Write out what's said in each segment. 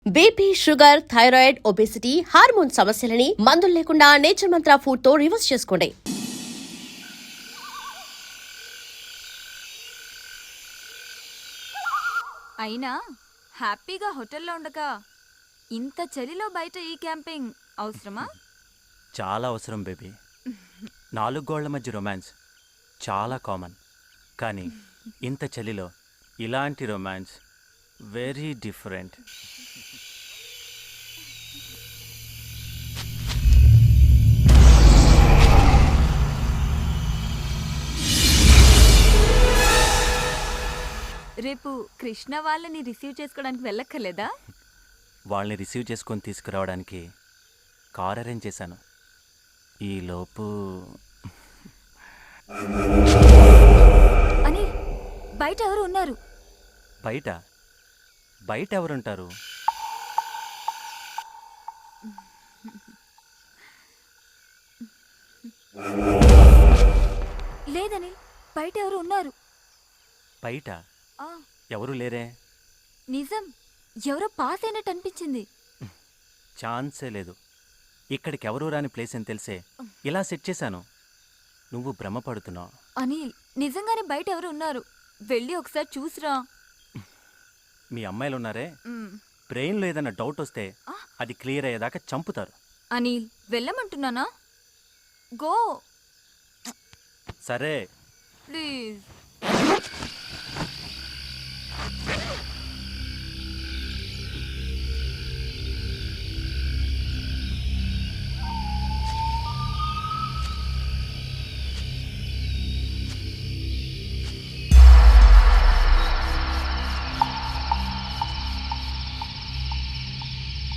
BP, sugar, thyroid, obesity, hormone సమస్యలని మందులు లేకుండా నేచర్ మంత్ర ఫుడ్ తో రివర్స్ చేసుకోండి. అయినా హ్యాపీగా హోటల్లో ఉండగా ఇంత చలిలో బయట ఈ క్యాంపింగ్ అవసరమా? చాలా అవసరం బేబీ. 4 గోళ్ల మధ్య రొమాన్స్ చాలా కామన్, కానీ ఇంత చలిలో ఇలాంటి రొమాన్స్ వెరీ డిఫరెంట్. రేపు కృష్ణ వాళ్ళని రిసీవ్ చేసుకోవడానికి వెళ్ళక్కర్లేదా? వాళ్ళని రిసీవ్ చేసుకొని తీసుకురావడానికి కార్ అరేంజ్ చేశాను. ఈలోపు అని బయట ఎవరు ఉన్నారు? బయట బయట ఎవరుంటారు? లేదని బయట ఎవరు ఉన్నారు. బయట ఎవరు లేరే. నిజం, ఎవరో పాస్ అయినట్టు అనిపించింది. ఛాన్సే లేదు. ఇక్కడికి ఎవరు రాని ప్లేస్ అని తెలిసే ఇలా సెట్ చేశాను. నువ్వు భ్రమపడుతున్నావు. అనిల్, నిజంగానే బయట ఎవరు ఉన్నారు. వెళ్ళి ఒకసారి చూసిరా. మీ అమ్మాయిలు ఉన్నారే, బ్రెయిన్లో ఏదైనా డౌట్ వస్తే అది క్లియర్ అయ్యేదాకా చంపుతారు. అనిల్, వెళ్ళమంటున్నానా? గో. సరే ప్లీజ్.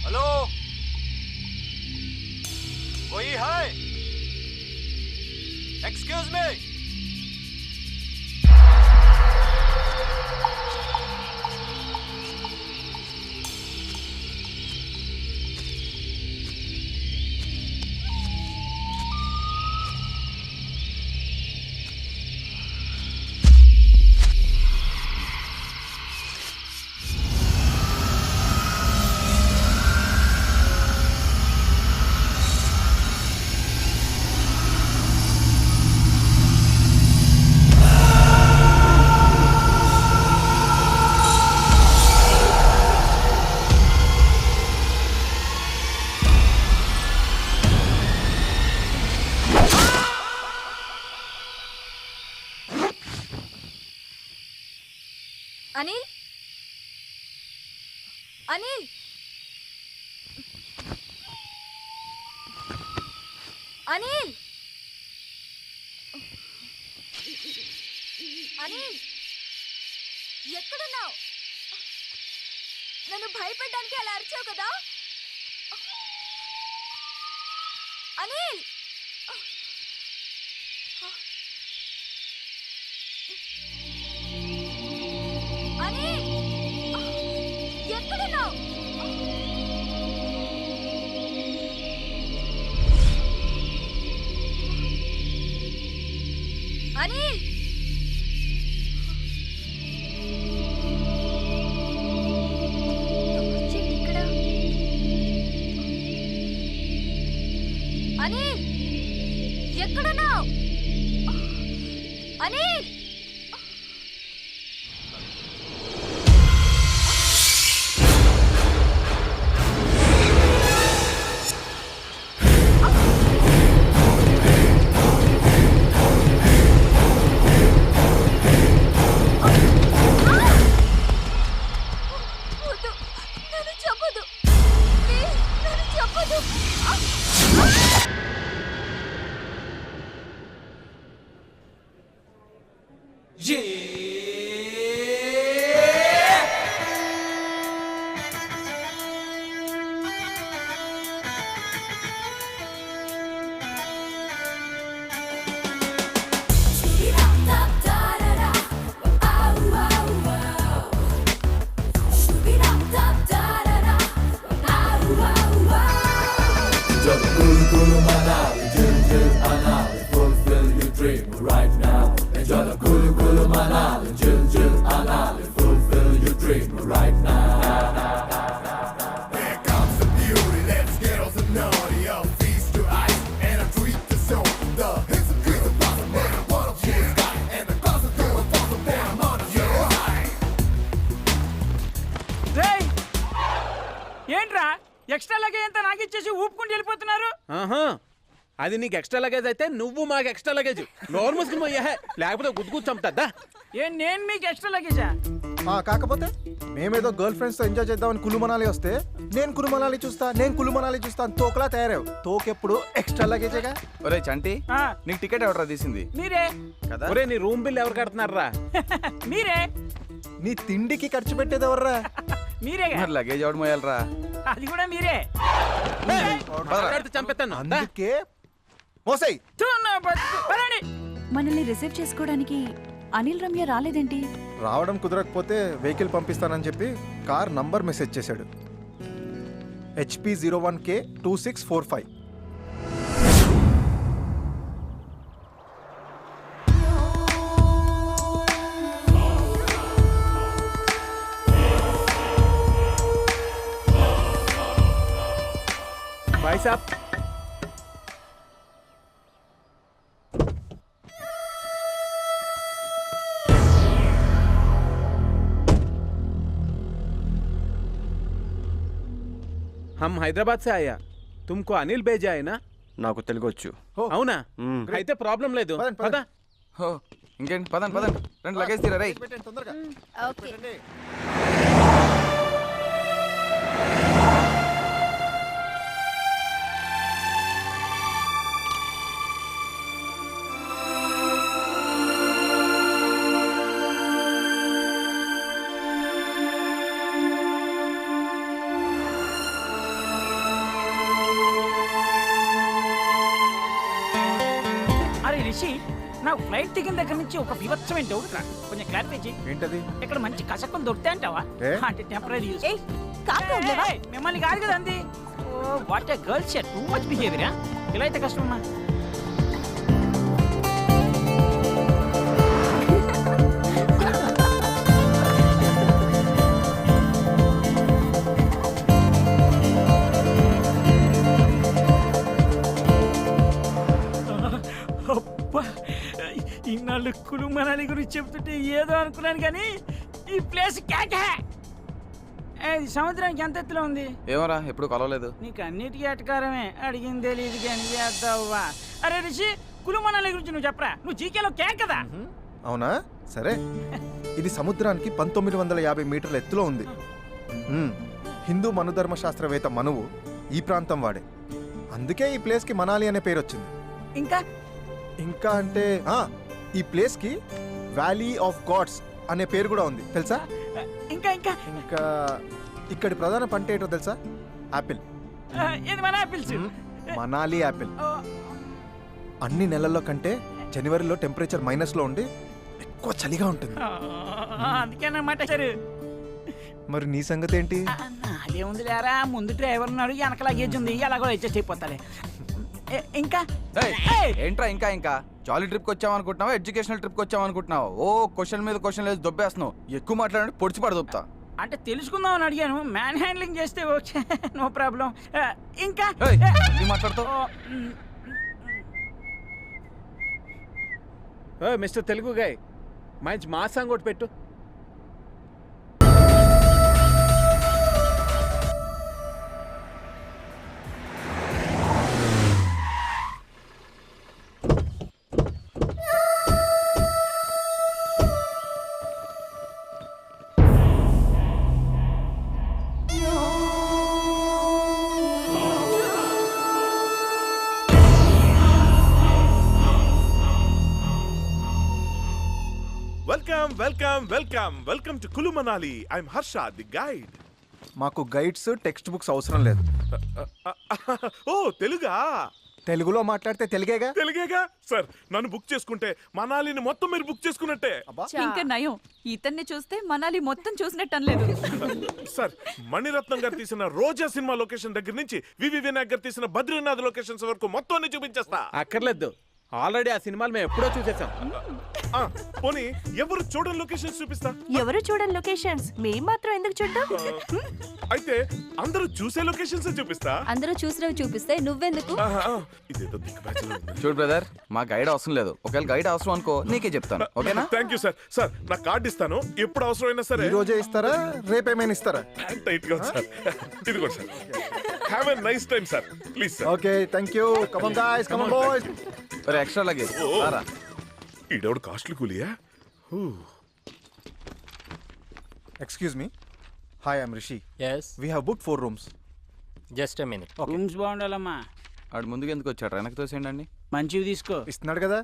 హలో, कोई है? Excuse me. అనిల్, అనిల్, అనిల్, అనిల్, ఎక్కడున్నావు? నన్ను భయపెట్టడానికి అలా అరిచావు కదా అనిల్. అనిల్, ఎక్కడున్నావు? అనిల్, ఇక్కడ. అనిల్, ఎక్కడున్నావు? Anil, fulfill your dream right now. Enjoy the Kulu Kulu Manali, Jill Jill Anali, fulfill your dream right now. ఏంట్రా ఎక్స్ట్రా లగేజ్ అంతా నాకు ఇచ్చేసి ఊపుకుంటూ వెళ్ళిపోతున్నారు? ఆహా, అది నీకు ఎక్స్ట్రా లగేజ్ అయితే నువ్వు మాకు ఎక్స్ట్రా లగేజ్. నోరు మూసుకుని పోయా, లేకపోతే గుద్దుకు చంపుతా. నేను మీకు ఎక్స్ట్రా లగేజా? కాకపోతే మేమేదో గర్ల్ ఫ్రెండ్స్ తో ఎంజాయ్ చేద్దామని కులు మనాలి వస్తే నేను కులు మనాలి చూస్తా అని తోకలా తయారావు. తోకెప్పుడు ఎక్స్ట్రా లగేజేగా. ఒరే చంటి, ఆ, నీకు టికెట్ ఎవడరా తీసింది మీరే కదా? ఒరే నీ రూమ్ బిల్ ఎవరు కడుతున్నారా? మీరే నీ తిండికి ఖర్చు పెట్టేది ఎవర్రా? మీరేగా. మరి లగేజ్ ఎవడు మోయాలరా? అది కూడా మీరే. మాట్లాడితే చంపేస్తాను. దా. అందుకే మోసై థు, నా బతుకు. పదండి. మనల్ని రిసీవ్ చేసుకోవడానికి అనిల్ రమ్య రాలేదేంటి? రావడం కుదరకపోతే వెహికల్ పంపిస్తానని చెప్పి కార్ నంబర్ మెసేజ్ చేశాడు. HP 01K 2645. भाई साहब, हम हैदराबाद से आया, तुमको अनिल भेजा है ना? నాకు తెలుగు వచ్చు. అవునా? అయితే ప్రాబ్లం లేదు. పదండి, పదండి. పద. హో, ఇంకేంటి? పదండి పదండి, రెండు లగేజ్ తీరా రై. పెట్టండి తొందరగా. పెట్టండి. అరే రిషి, నాకు ఫ్లైట్ దిగిన దగ్గర నుంచి ఒక వివత్సమైన డౌట్ రా, కొంచెం క్లారిఫై చేయి. ఏంటది? ఇక్కడ మంచి కసక్కం దొరుకుతాయి అంటావా? ఏ? అంటే టెంపరీ యూస్. మిమ్మల్ని కాదు కదా అంది. Oh what a girl shut, too much behaviour. ఇలా అయితే కష్టమమ్మా. అబ్బా, ఇన్నాళ్ళు కులు మనాలి గురించి చెప్తుంటే ఏదో అనుకున్నాను కానీ ఈ ప్లేస్ కేకే. సముద్రానికి ఎంత ఎత్తులో ఉంది? ఏమరా, ఎప్పుడు కలవలేదు. నీకు అన్నిటికీ అటకారమే, అడిగింది తెలియదు కానీ చేద్దావా. అరే రిషి, కులు మనాలి గురించి నువ్వు చెప్పరా, నువ్వు జీకేలో కేక్ కదా. అవునా? సరే, ఇది సముద్రానికి 1950 మీటర్ల ఎత్తులో ఉంది. హిందూ మనుధర్మ శాస్త్రవేత్త మనువు ఈ ప్రాంతం వాడే. అందుకే ఈ ప్లేస్కి మనాలి అనే పేరు వచ్చింది. ఇంకా ఇంకా అంటే ఈ ప్లేస్కి వ్యాలీ ఆఫ్ గాడ్స్ అనే పేరు కూడా ఉంది, తెలుసా? ఇంకా ఇంకా ఇంకా ఇక్కడి ప్రధాన పంట ఏంటో తెలుసా? యాపిల్. ఇది మన ఆపిల్స్. మనాలి యాపిల్. అన్ని నెలల్లో కంటే జనవరిలో టెంపరేచర్ మైనస్లో ఉండి ఎక్కువ చలిగా ఉంటుంది. అందుకేనమాట సరే. మరి నీ సంగతి ఏంటి? అదేముంది లేరా, ముందు డ్రైవర్ ఉన్నాడు, వెనక లగేజ్ ఉంది, ఎలాగో అడ్జస్ట్ అయిపోతాలే. ఇంకా ఏయ్, ఏంట్రా ఇంకా ఇంకా? జాలీ ట్రిప్కి వచ్చామనుకుంటున్నావా, ఎడ్యుకేషనల్ ట్రిప్కి వచ్చామనుకుంటున్నావా? ఓ క్వశ్చన్ మీద క్వశ్చన్ లేదు, దొబ్బేస్తున్నావు. ఎక్కువ మాట్లాడండి పొడిచి పడదొబ్బుతా. అంటే తెలుసుకుందామని అడిగాను, మ్యాన్ హ్యాండ్లింగ్ చేస్తే ఓకే, నో ప్రాబ్లం. ఇంకా ఏయ్, ఎందుకు మాట్లాడుతావు? మిస్టర్ తెలుగు గాయ్, మంచి మా సాంగ్ ఒకటి పెట్టు. Welcome to Kulu Manali. I'm Harsha, the guide. మాకు గైడ్స్, టెక్స్ట్ బుక్స్ అవసరం లేదు. Oh, తెలుగా? తెలుగులో మాట్లాడితే తెలుగేగా. తెలుగేగా? సార్, నన్ను బుక్ చేసుకుంటే మనాలిని మొత్తం మీరు బుక్ చేసుకున్నట్టే. ఇంకా నయం, ఇతన్ని చూస్తే మనాలి మొత్తం చూసినట్టు అనలేదు. సార్, మణిరత్నం గారు తీసిన రోజా సినిమా లొకేషన్ దగ్గర నుంచి వివి వినాయక్ గారు తీసిన బద్రీనాథ్ లొకేషన్స్ వరకు మొత్తం చూపించేస్తా. అక్కర్లేదు, ఆల్రెడీ ఆ సినిమాలు మేము ఎప్పుడో చూసేసాం. ఆ, పోనీ ఎవరు చూడని లొకేషన్స్ చూపిస్తా. ఎవరు చూడని లొకేషన్స్ మేం మాత్రం ఎందుకు చూద్దాం? అయితే అందరూ చూసే లొకేషన్స్ చూపిస్తా. అందరూ చూసినవి చూపిస్తే నువ్వెందుకు? ఇదేదో దిక్కు బ్యాచ్లో ఉంది. చూడు బ్రదర్, మా గైడ్ అవసరం లేదు. ఒకవేళ గైడ్ అవసరం అనుకో నీకే చెప్తాను, ఓకేనా? Thank you sir. సార్ నా కార్డు ఇస్తాను, ఎప్పుడు అవసరమైనా సరే. ఈ రోజే ఇస్తారా, రేపేమైనా ఇస్తారా? టైట్ గా ఉంది సార్. ఇదిగోండి sir. Have a nice time sir. Please sir. Okay, thank you. Come on guys, come on boys. మరి ఎక్స్ట్రా లగేజ్ రారా. ఈడెవడు కాస్ట్లీ కూలియా? Excuse me. Hi, I'm Rishi. Yes, we have book 4 rooms. Just a minute. Rooms బాగుండాలమ్మా. ఆడు ముందుకు ఎందుకు వచ్చాడు? వెనక్కి తోసేయండి. మంచివి తీసుకో. ఇస్తున్నాడు కదా.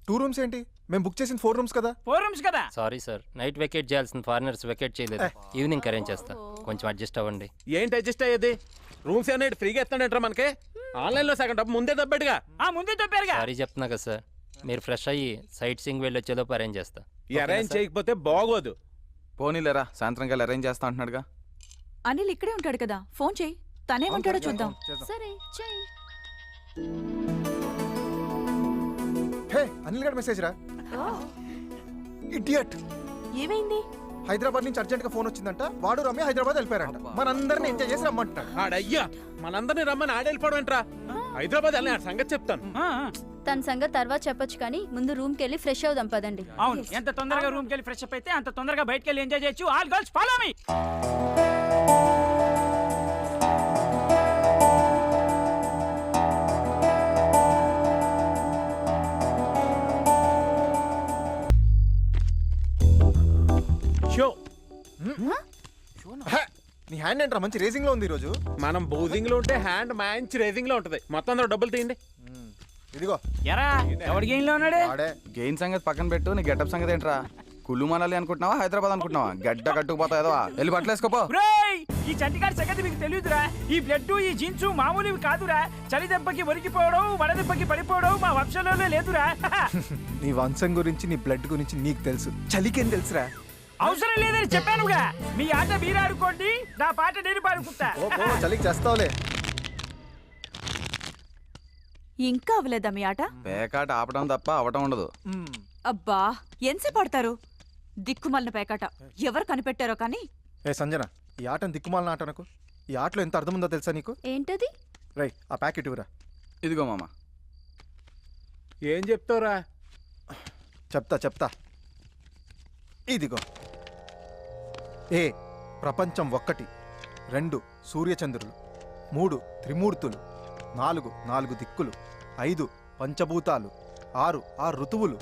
2 rooms ఏంటి? మేము బుక్ చేసిన 4 rooms కదా. 4 రూమ్స్ కదా. సారీ సార్, నైట్ వెకేట్ చేయాల్సిన ఫారినర్స్ వెకేట్ చేయలేదు. ఈవినింగ్ అరేంజ్ చేస్తా, కొంచెం అడ్జస్ట్ అవ్వండి. ఏంటి అడ్జస్ట్ అయ్యేది? రూమ్స్ ఏమైనా ఫ్రీగా ఇస్తాడంటారా మనకి? ఆన్లైన్లో సగం డబ్బు ముందే దబ్బట్టుగా. ముందే చెప్పారుగా. సారీ చెప్తున్నా కదా సార్, మీరు ఫ్రెష్ అయ్యి సైట్ సీయింగ్ వెళ్ళి వచ్చేలోపు అరేంజ్ చేస్తా. ఈ అరేంజ్ చేయకపోతే బాగోదు. పోనీలేరా, సాయంత్రం కల్లా అరేంజ్ చేస్తా అంటున్నాడుగా. అనిల్ ఇక్కడే ఉంటాడు కదా, ఫోన్ చేయి, తనేమంటాడో చూద్దాం. సరే చెయ్యి. హే, అనిల్ గడ్ మెసేజ్ రా. ఇడియట్. ఏమైంది? హైదరాబాద్ నుంచి అర్జెంట్ గా ఫోన్ వచ్చిందంట. వాడు రమ్య హైదరాబాద్ వెళ్ళిపోయారంట. మనందరిని ఎంజాయ్ చేసి రమ్మంటున్నాడు. ఆడయ్యా మనందరినీ రమ్మని ఆడెళ్ళిపోవడం ఏంట్రా? హైదరాబాద్ వెళ్ళిన సంగతి చెప్తాను. తన సంగతి తర్వాత చెప్పొచ్చు కానీ ముందు రూమ్కి వెళ్ళి ఫ్రెష్ అవుదాం పదండి. అవును, ఎంత తొందరగా రూమ్కి వెళ్ళి ఫ్రెష్ అప్ అయితే అంత తొందరగా బయటకు వెళ్ళి ఎంజాయ్ చేయొచ్చు. All girls follow me. Show hey, నీ హ్యాండ్ ఏంట్రా మంచి రేసింగ్ లో ఉంది ఈ రోజు. మనం బౌజింగ్ లో ఉంటే హ్యాండ్ మంచి రేసింగ్ లో ఉంటది. మొత్తం అందరూ డబ్బులు తీయండి. ఇదిగో ఎరా ఎవడి గేమ్ లో ఉన్నాడు? వాడే. గెయిన్ సంగతి పక్కన పెట్టు, నీ గెటప్ సంగతి ఏంట్రా? కుళ్ళు మనాలి అనుకుంటున్నావా, హైదరాబాద్ అనుకుంటున్నావా? గడ్డ కట్టుకుపోతా ఏదో వెళ్ళి బట్టలు వేసుకోపో. బ్రేయ్, ఈ చంటిగాడి సంగతి మీకు తెలియదురా. ఈ బ్లడ్ ఈ జీన్స్ మామూలువి కాదురా. చలి దెబ్బకి ఒరిగిపోవడం, వడ దెబ్బకి పడిపోవడం మా వంశంలోనే లేదురా. నీ వంశం గురించి, నీ బ్లడ్ గురించి నీకు తెలుసు. చలికేం తెలుసురా? అవసరం లేదని చెప్పానుగా. మీ ఆట మీరు ఆడుకోండి, నా పాట నేను పాడుకుంటా. ఓ చలికి చేస్తావులే. ఇంకా అవ్వలేదా మీ ఆట? పేకాట ఆపడం తప్ప అవటం ఉండదు. అబ్బా, ఎంతసేపు ఆడతారు? దిక్కుమాలిన పేకాట ఎవరు కనిపెట్టారో కానీ. ఏ సంజన, ఈ ఆటను దిక్కుమాలిన ఆట నాకు. ఈ ఆటలో ఎంత అర్థం ఉందో తెలుసా నీకు? ఏంటది? రై, ఆ ప్యాకెట్ ఇవ్వరా. ఇదిగో మామ. ఏం చెప్తావురా? చెప్తా. ఇదిగో. ఏ ప్రపంచం 1, 2 సూర్యచంద్రులు, 3 త్రిమూర్తులు, 4 దిక్కులు, 5 పంచభూతాలు, 6 ఋతువులు,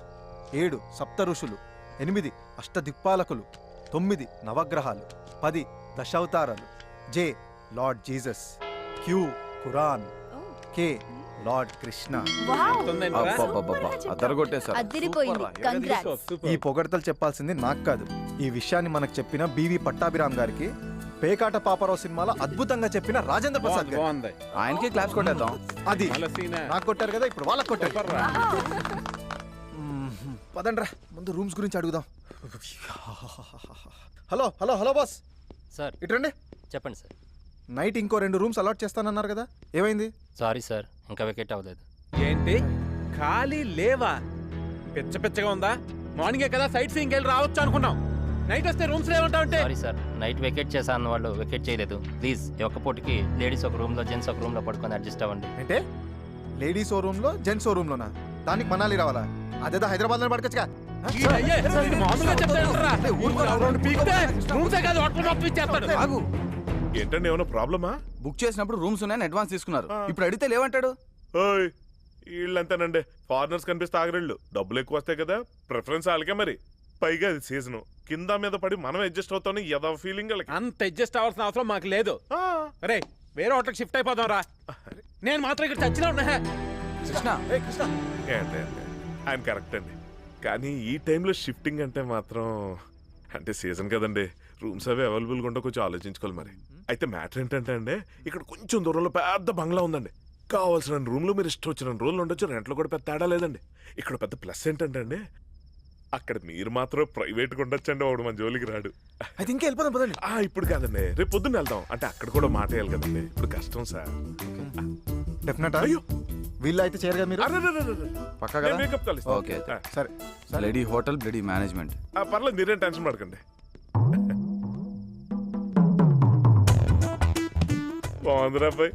7 సప్త ఋషులు, 8 అష్టదిక్పాలకులు, 9 నవగ్రహాలు, 10 దశావతారాలు, జే లార్డ్ జీసస్, క్యూ ఖురాన్, కే లార్డ్ కృష్ణ. అదరగొట్టేశారు. అదిరిపోయింది. కంగ్రాట్స్. ఈ పొగడతలు చెప్పాల్సింది నాకు కాదు. ఈ విషయాన్ని మనకు చెప్పిన బివి పట్టాభిరామ్ గారికి, పేకాట పాపరావు సినిమాలో అద్భుతంగా చెప్పిన రాజేంద్ర ప్రసాద్ గారు. బాగుంది. ఆయనకి క్లాప్స్ కొట్టేద్దాం. అది మళ్ళా సీనే. నాకు కొట్టారు కదా, ఇప్పుడు వాళ్ళకి కొట్టారు. పదండ్రా, ముందు రూమ్స్ గురించి అడుగుదాం. హలో బాస్, సార్ ఇటండి. చెప్పండి సార్. నైట్ ఇంకో 2 rooms అలాట్ చేస్తానన్నారు కదా, ఏమైంది? సారీ సార్, ఇంకా వెకేట్ అవ్వలేదు. ఏంటి ఖాళీ లేవా? పిచ్చగా ఉందా? మార్నింగే కదా సైట్ సీయింగ్ వెళ్ళి రావచ్చు అనుకున్నాం. నైట్ వస్తే రూమ్స్ లేవంటావు అంటే? సారీ సార్, నైట్ వెకేట్ చేసా అన్న వాళ్ళు వెకేట్ చేయలేదు. ప్లీజ్ ఈ ఒక్క పూటకి లేడీస్ ఒక రూమ్ లో, జెంట్స్ ఒక రూమ్ లో పడుకొని అడ్జస్ట్ అవ్వండి. అంటే లేడీస్ ఓ రూమ్ లో, జెంట్స్ ఓ రూమ్ లోనా? దానికి మనాలి రావాలా? అదేదో హైదరాబాద్ లో పడకచ్చుగా. అయ్యే, ఇది మామూలుగా చెప్తాడంటారా? రెండు పీకితే రూమ్సే కాదు, హోటల్ మొత్తం ఇచ్చేస్తాడు. ఆగు. ఏంటంటే ఏమైనా ప్రాబ్లమా? బుక్ చేసినప్పుడు రూమ్స్ ఉన్నాయని అడ్వాన్స్ తీసుకున్నారు. ఇప్పుడు అడిగితే లేవంటాడు. ఓయ్, వీళ్ళంతేనండి. ఫారినర్స్ కనిపిస్తే ఆగరిళ్ళు. డబ్బులు ఎక్కువ వస్తాయి కదా, ప్రిఫరెన్స్ వాళ్ళకే. మరి పైగా అది సీజన్, కింద మీద పడి మనం అడ్జస్ట్ అవుతాం. ఏదో ఫీలింగ్ వాళ్ళకి. అంత అడ్జస్ట్ అవ్వాల్సిన అవసరం మాకు లేదు. అరే, వేరే హోటల్కి షిఫ్ట్ అయిపోదాం రా. నేను మాత్రం ఇక్కడ చచ్చినా ఉన్నా. కృష్ణ, ఏంటి ఆయన కరెక్ట్ అండి, కానీ ఈ టైంలో షిఫ్టింగ్ అంటే మాత్రం, అంటే సీజన్ కదండి, రూమ్స్ అవి అవైలబుల్గా ఉంటే కొంచెం ఆలోచించుకోవాలి. మరి అయితే మ్యాటర్ ఏంటంటే అండి, ఇక్కడ కొంచెం దూరంలో పెద్ద బంగ్లా ఉందండి. కావాల్సిన రూమ్లో మీరు ఇష్టం వచ్చిన రోజులు ఉండొచ్చు. రెంట్లో కూడా పెద్ద తేడా లేదండి. ఇక్కడ పెద్ద ప్లస్ ఏంటంటే అండి, అక్కడ మీరు మాత్రం ప్రైవేట్గా ఉండొచ్చండి, వాడు మన జోలికి రాడు. అయితే ఇంకా వెళ్ళిపోదాం పదండి. ఇప్పుడు కాదండి, రేపు పొద్దున్న వెళ్దాం. అంటే అక్కడ కూడా మాట వేయాలి కదండి, ఇప్పుడు కష్టం సార్. డెఫినెట్. అయ్యో వీళ్ళు అయితే చేయరు కదా మీరు? పక్కా కదా? మేకప్ కలిసి ఓకే సరే. Bloody hotel bloody management. పర్లేదు, మీరేం టెన్షన్ పడకండి. బాగుందిరా అబ్బాయి,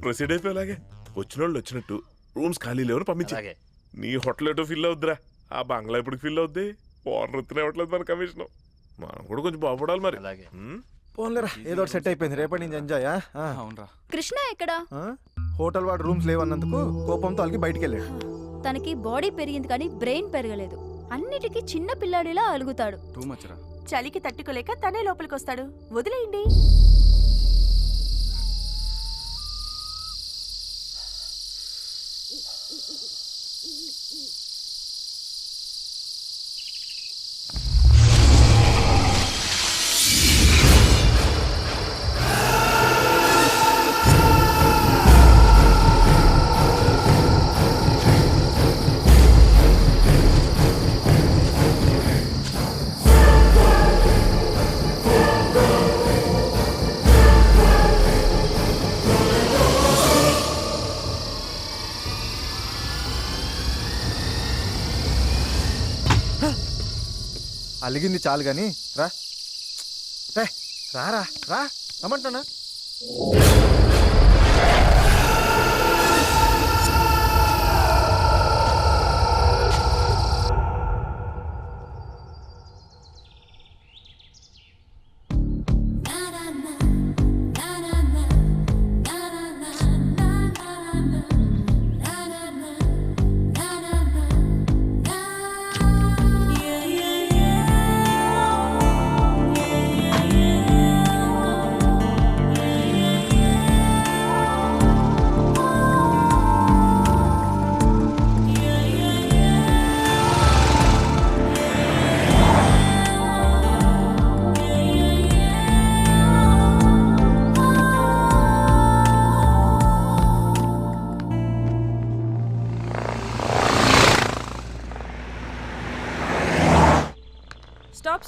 ప్రొసీడ్ అయిపోయేలాగే. వచ్చిన వాళ్ళు వచ్చినట్టు రూమ్స్ ఖాళీ లేవని పంపించా. నీ హోటల్ ఎటో ఫిల్ అవుద్దిరా, ఆ బంగ్లా ఇప్పుడు ఫిల్ అవుద్ది. ఓనర్ ఎత్తున ఇవ్వట్లేదు మన కమిషన్. మనం కూడా కొంచెం బాగుపడాలి మరి. పోన్లేరా, ఏదో ఒకటి సెట్ అయిపోయింది. రేపటి నుంచి ఎంజాయ్. అవునరా. కృష్ణ ఎక్కడా? హోటల్ వాడు రూమ్స్ లేవన్నందుకు కోపంతో వాళ్ళకి బయటికి వెళ్ళాడు. తనకి బాడీ పెరిగింది కానీ బ్రెయిన్ పెరగలేదు. అన్నిటికీ చిన్న పిల్లాడిలా అలుగుతాడు. టూ మచ్ రా. చలికి తట్టుకోలేక తనే లోపలికి వస్తాడు. వదిలేయండి. అలిగింది చాలు గాని రా. రారా రా రమ్మంటున్నా.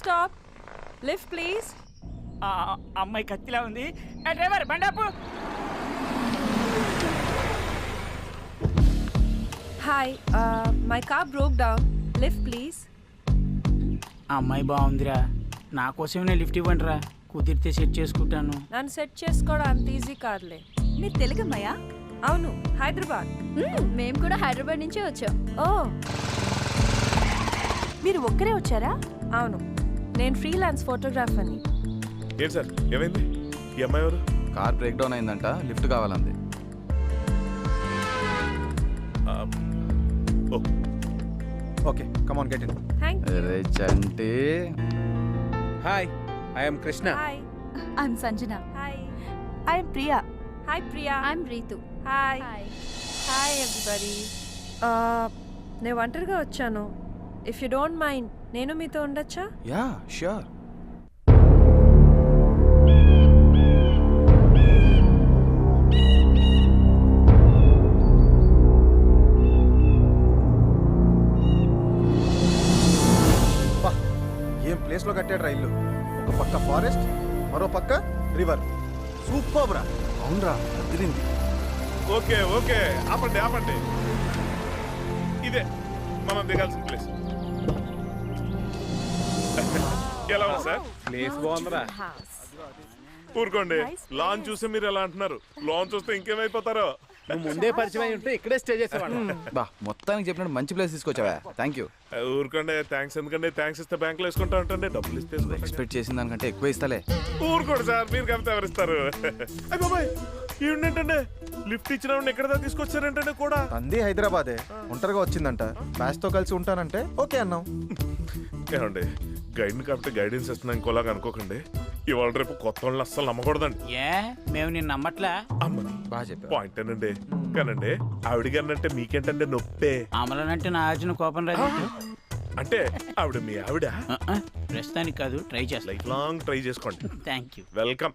స్టాప్. Lift please. అమ్మాయి కత్తిలా ఉంది. డ్రైవర్ బండాపు. Hi, my car broke down. Lift please. అమ్మాయి బాగుందిరా, నా కోసమే లిఫ్ట్ ఇవ్వండిరా, కుదిరితే సెట్ చేసుకుంటాను. నన్ను సెట్ చేసుకోవడం అంత ఈజీ కాదులే. మీరు తెలుగమ్మయ్యా? అవును, హైదరాబాద్. మేము కూడా హైదరాబాద్ నుంచే వచ్చాం. ఓ, మీరు ఒక్కరే వచ్చారా? అవును, నేను ఫ్రీలాన్స్ ఫోటోగ్రాఫర్ని. ఏంటి సార్, ఏమైంది? ఈ అమ్మాయి ఎవరు? కార్ బ్రేక్ డౌన్ అయిందంట, లిఫ్ట్ కావాలంది. Okay, come on, get in. Thank you. అరే Chanti. Hi, I'm Krishna. Hi. I'm Sanjana. Hi. I'm Priya. Hi Priya. I'm Ritu. Hi. Hi everybody. నేను ఒంటరిగా వచ్చాను. ఇఫ్ యూ డోంట్ మైండ్ నేను మీతో ఉండొచ్చా? Yeah sure. ఏం ప్లేస్లో కట్టాడు రైళ్ళు. ఒక పక్క ఫారెస్ట్, మరో పక్క రివర్. సూపర్ రా. అవునరా, అదిరింది. ఓకే ఓకే, ఆపండి. ఇదే మనం దిగాల్సిన ప్లేస్. ఎలా ఉంది సార్? ప్లేస్ బాగుందిరా. ఊరుకోండి, లాన్ చూసి మీరు ఎలా అంటున్నారు? లాన్ చూస్తే ఇంకేమైపోతారో. నువ్వు ముందే పరిచయం అయి ఉంటే ఇక్కడే స్టే చేసేవాడు. బా, మొత్తానికి చెప్పినట్టు మంచి ప్లేస్ తీసుకొచ్చావా? Thank you. ఊరుకోండి, థ్యాంక్స్ ఎందుకండి? థ్యాంక్స్ ఇస్తే బ్యాంకులో వేసుకుంటా ఉంటండి, డబ్బులు ఇస్తే ఎక్స్పెక్ట్ చేసిన దానికంటే ఎక్కువ ఇస్తాలే. ఊరుకోండి సార్, మీరు కలిపితే ఎవరిస్తారు? బాబాయ్, ఏంటంటే లిఫ్ట్ ఇచ్చిన ఎక్కడ తీసుకొచ్చారంటే కూడా అంది హైదరాబాదే. ఒంటరిగా వచ్చిందంట, బ్యాచ్ తో కలిసి ఉంటానంటే ఓకే అన్నాం. ఏమండి, గైడ్ని కాబట్టి గైడెన్స్ ఇస్తున్నా ఇంకోలాగా అనుకోకండి. ఇవాళ రేపు కొత్త వాళ్ళని అస్సలు నమ్మకూడదండి. ఏ మేము నిన్ను నమ్మట్లా? అమ్మని బాగా చెప్పా. పాయింట్ ఏనండి. కానండి ఆవిడ గారినంటే మీకేంటంటే నొప్పే. అమలనంటే నా అర్జున కోపం రాదు. అంటే ఆవిడ మీ ఆవిడ? ప్రస్తుతానికి కాదు, ట్రై చేస్తా. లైఫ్ లాంగ్ ట్రై చేసుకోండి. Thank you. వెల్కమ్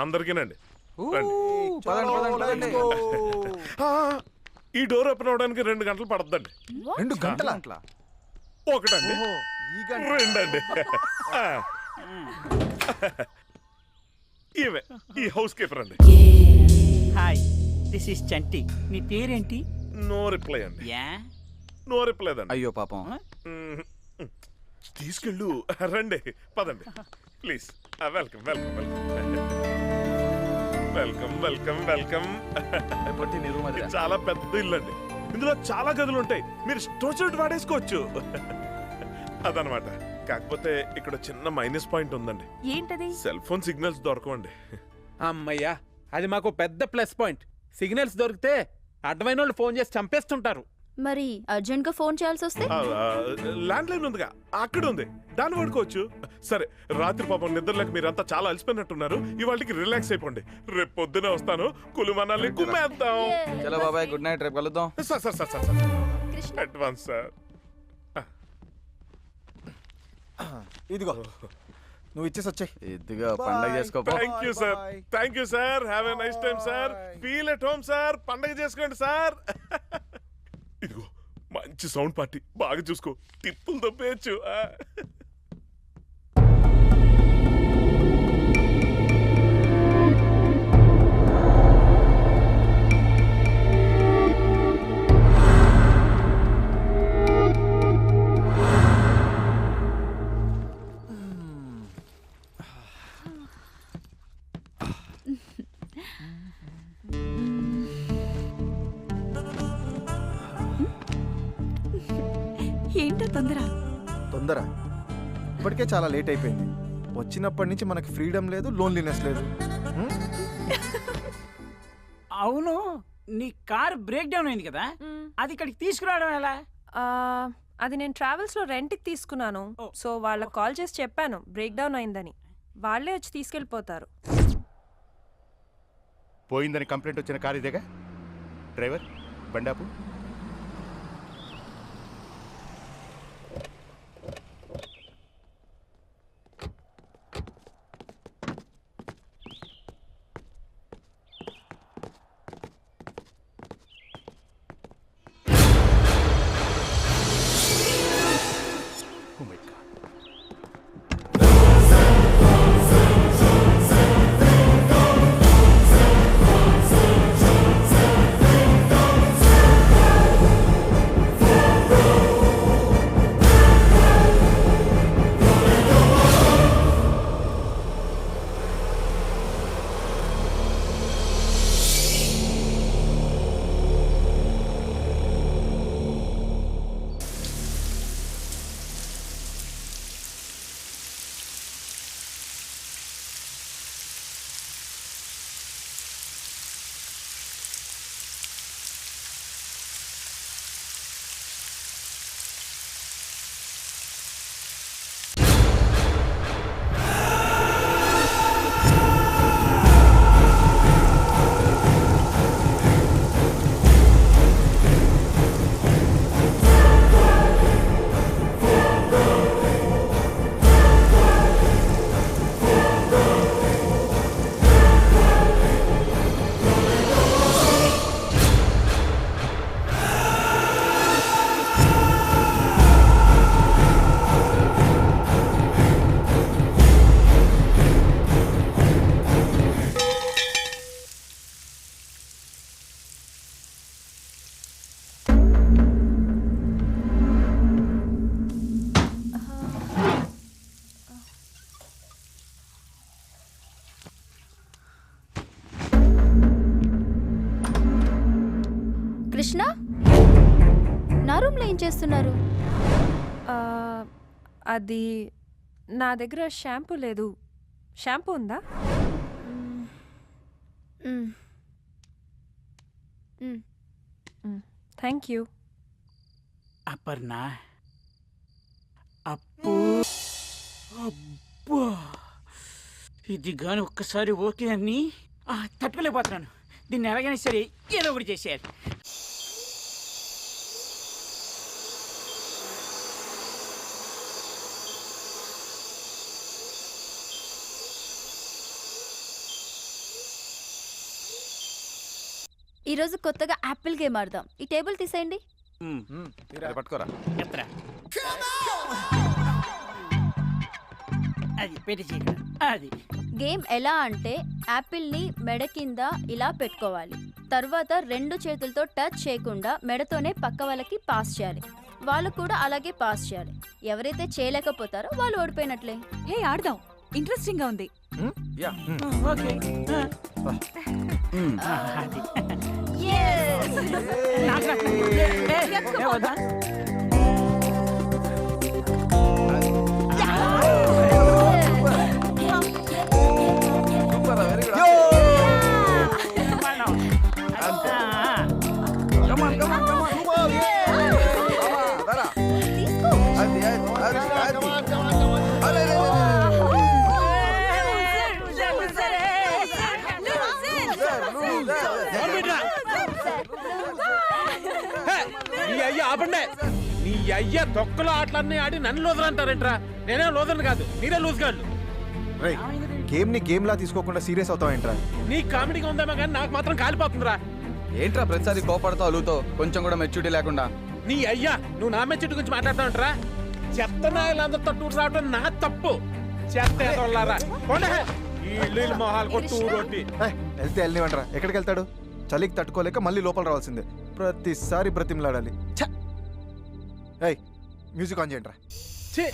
అందరికీనండి. ఈ డోర్ ఓపెన్ అవడానికి 2 గంటలు పడుతుందండి. 2 గంటల? ఒకటండి, ఓహో, ఈ గంట. రెండండి. ఆ. ఈమె ఈ హౌస్ కీపర్ అండి. హాయ్, దిస్ ఇస్ చంటి. నీ పేరేంటి? నో రిప్లై అండి. యా నో రిప్లై అండి. అయ్యో పాపం. తీసుకెళ్ళు. రండి, పదండి please. Welcome welcome welcome welcome welcome welcome. ఎప్పటి నీ రూమ్ అది ఇది చాలా పెద్ద ఇల్లు అండి. ఇందులో చాలా గదులు ఉంటాయి, మీరు స్టోర్ వాడేసుకోవచ్చు. అదనమాట. కాకపోతే ఇక్కడ చిన్న మైనస్ పాయింట్ ఉందండి. ఏంటది? సెల్ ఫోన్ సిగ్నల్స్ దొరకవండి. అమ్మయ్యా, అది మాకు పెద్ద ప్లస్ పాయింట్. సిగ్నల్స్ దొరికితే అడ్డమైన వాళ్ళు ఫోన్ చేసి చంపేస్తుంటారు. మరి అర్జెంట్ గా ఫోన్ చేయాల్సి వస్తే? ల్యాండ్ లైన్ ఉందిగా, అక్కడ ఉంది, దాన్ని వాడుకోవచ్చు. సరే, రాత్రి పాపం నిద్రలేక మీరంతా చాలా అలసిపోయినట్టున్నారు. ఇవాళకి రిలాక్స్ అయిపోండి. రేపు పొద్దునే వస్తాను, కులుమనాలి కుమ్మేద్దాం. చలో బాబాయ్, గుడ్ నైట్, రేపు కలుద్దాం. Sir sir sir sir advance sir. ఇదిగో నువ్వు ఇచ్చేసి వచ్చాయి. ఇదిగా పండగ చేసుకోపో. Thank you sir, thank you sir. Have a nice time sir. Feel at home sir. పండగ చేసుకోండి సార్. ఇదిగో మంచి సౌండ్ పార్టీ, బాగా చూసుకో, టిప్పులు దొబ్బేయచ్చు. ఏంటో తొందర? తొందర ఇప్పటికే చాలా లేట్ అయిపోయింది. వచ్చినప్పటి నుంచి మనకి ఫ్రీడమ్ లేదు, లోన్లీనెస్ లేదు. అవును, నీ కార్ బ్రేక్ డౌన్ అయింది కదా, అది ఇక్కడికి తీసుకురావడం ఎలా? అది నేను ట్రావెల్స్లో రెంట్కి తీసుకున్నాను. సో వాళ్ళకి కాల్ చేసి చెప్పాను బ్రేక్ డౌన్ అయిందని. వాళ్ళే వచ్చి తీసుకెళ్ళిపోతారు. పోయిందని కంప్లైంట్ వచ్చిన కార్ ఇదేగా. డ్రైవర్, బండాపు. కృష్ణ, నా రూమ్లో ఏం చేస్తున్నారు? అది నా దగ్గర షాంపూ లేదు. షాంపూ ఉందా? Thank you. అపర్ణ, అప్పు, అబ్బా, ఇది గాని ఒక్కసారి ఓకే అని తట్టుకోలేకపోతున్నాను. దీన్ని ఎలాగైనా సరే ఏదో ఒకటి చేసేయాలి. ఈరోజు కొత్తగా యాపిల్ గేమ్ ఆడదాం. ఈ టేబుల్ తీసేయండి. పట్టుకోరా. ఎత్తరా. అది పెట్టి అది గేమ్ ఎలా అంటే యాపిల్ని మెడ కింద ఇలా పెట్టుకోవాలి. తర్వాత 2 చేతులతో టచ్ చేయకుండా మెడతోనే పక్క వాళ్ళకి పాస్ చేయాలి. వాళ్ళు కూడా అలాగే పాస్ చేయాలి. ఎవరైతే చేయలేకపోతారో వాళ్ళు ఓడిపోయినట్లే. హే ఆడదాం, ఇంట్రెస్టింగ్ గా ఉంది. Yeah okay super very good come on come on come on దరా అది అరే నీ అయ్య ఆపండే. నీ అయ్య తొక్కలో ఆటలన్నీ ఆడి నన్ను లూజర్ అంటారేంట్రా? నేనే లూజర్ కాదు, మీరే లూజ్ గాళ్ళు. రేయ్ గేమ్ ని గేమ్ లా తీసుకోకుండా సీరియస్ అవుతావేంట్రా? నీ కామెడీగా ఉందేమో కానీ నాకు మాత్రం కాలిపోతుందిరా. ఏంట్రా ప్రతిసారి కోపడతావు అలుగుతో, కొంచెం కూడా మెచ్యూరిటీ లేకుండా? నీ అయ్యా నువ్వు నా మెచ్యూరిటీ గురించి మాట్లాడతావంటరా? చెత్త నాయలందరితో టూర్ రావడం నా తప్పు. చెత్త ఏదోళ్ళారా ఈ ఇల్లు మొహాలు కొట్టు ఊరొట్టి. వెళ్తే వెళ్ళనివ్వండిరా. ఎక్కడికి వెళ్తాడు? చలికి తట్టుకోలేక మళ్ళీ లోపల రావాల్సిందే. ప్రతిసారి బ్రతిమలాడాలి. ఏయ్ మ్యూజిక్ ఆన్ చేయండిరా. ఛీ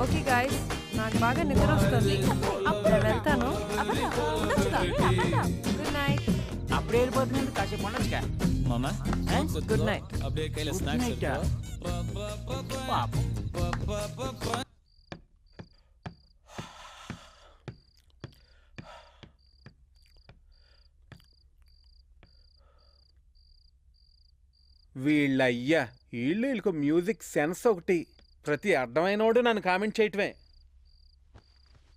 ఓకే గాయస్, నాకు బాగా నిద్ర వస్తుంది. నేను వెళ్తాను. Good night. అప్పుడే వెళ్ళిపోతున్నాను, కాసేపు ఉండొచ్చుగా. Good night. పాపం వీళ్ళయ్యా వీళ్ళకు మ్యూజిక్ సెన్స్ ఒకటి. ప్రతి అడ్డమైనోడు నన్ను కామెంట్ చేయటమే.